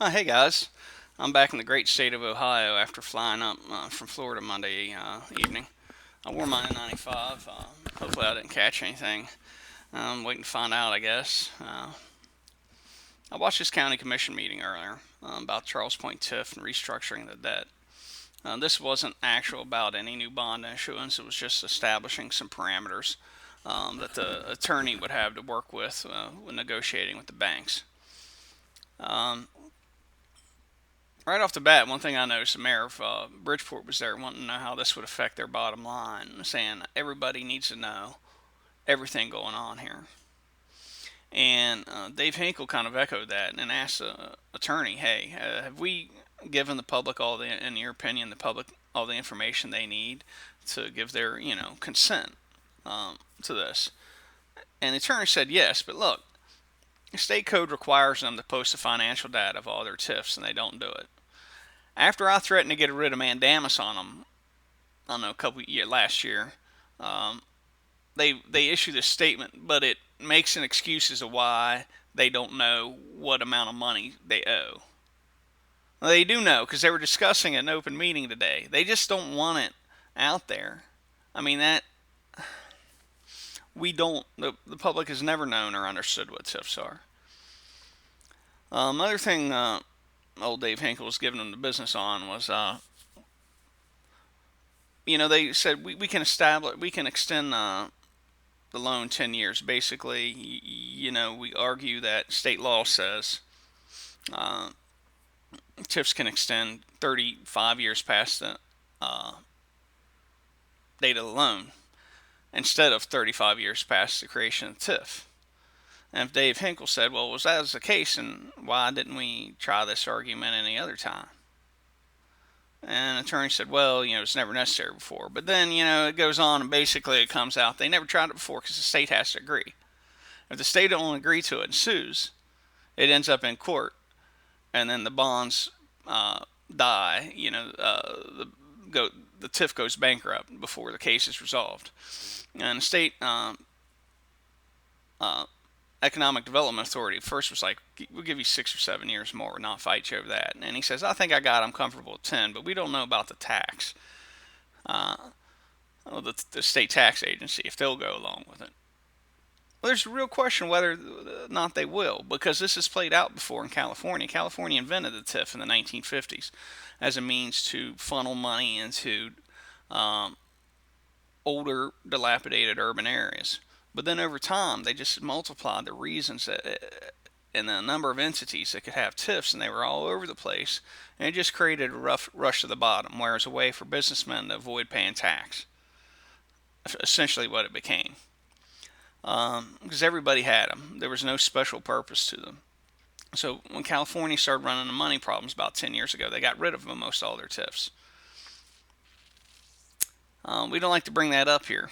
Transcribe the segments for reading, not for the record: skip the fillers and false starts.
Hey guys, I'm back in the great state of Ohio after flying up from Florida Monday evening. I wore my N95. Hopefully, I didn't catch anything. I'm waiting to find out, I guess. I watched this county commission meeting earlier about Charles Pointe TIF and restructuring the debt. This wasn't actual about any new bond issuance, it was just establishing some parameters that the attorney would have to work with when negotiating with the banks. Um, Right off the bat, one thing I noticed, the mayor of Bridgeport was there wanting to know how this would affect their bottom line, saying everybody needs to know everything going on here. And Dave Hinkle kind of echoed that and asked the attorney, "Hey, have we given the public in your opinion, the public all the information they need to give their, consent to this?" And the attorney said yes, but look, the state code requires them to post the financial data of all their TIFs, and they don't do it. After I threatened to get rid of mandamus on them, I don't know, last year, um, they issue this statement, but it makes an excuse as to why they don't know what amount of money they owe. Well, they do know because they were discussing it in an open meeting today. They just don't want it out there. I mean that we don't. The public has never known or understood what TIFs are. Another thing, old Dave Hinkle was giving them the business on was they said we can establish, we can extend the loan 10 years. Basically, we argue that state law says uh, TIFs can extend 35 years past the uh, date of the loan instead of 35 years past the creation of the TIF. And if Dave Hinkle said, well, was that the case, and why didn't we try this argument any other time? And the attorney said, well, it's never necessary before. But then, it goes on and basically it comes out they never tried it before because the state has to agree. If the state don't agree to it and sues, it ends up in court, and then the bonds die. Go the TIF goes bankrupt before the case is resolved. And the state uh, economic development authority first was like, we'll give you 6 or 7 years more, not fight you over that. And he says, I think I'm comfortable with 10, but we don't know about the tax. Uh, the state tax agency, if they'll go along with it. Well, there's a real question whether or not they will, because this has played out before in California. California invented the TIF in the 1950s as a means to funnel money into um, older, dilapidated urban areas. But then over time, they just multiplied the reasons and the number of entities that could have TIFs, and they were all over the place. And it just created a rough rush to the bottom, where it's a way for businessmen to avoid paying tax. Essentially, what it became. Because everybody had them. There was no special purpose to them. So when California started running into money problems about 10 years ago, they got rid of almost all their TIFs. We don't like to bring that up here.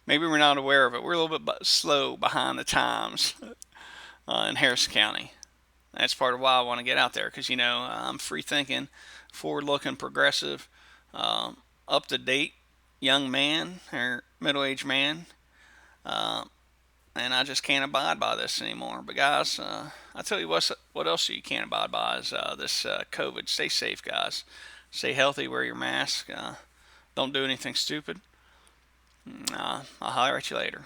Maybe we're not aware of it. We're a little bit slow behind the times in Harrison County. That's part of why I want to get out there because, I'm free thinking, forward looking, progressive, up to date young man or middle aged man. Uh, and I just can't abide by this anymore. But guys, I tell you what else you can't abide by is this COVID. Stay safe, guys. Stay healthy. Wear your mask. Don't do anything stupid. I'll holler at you later.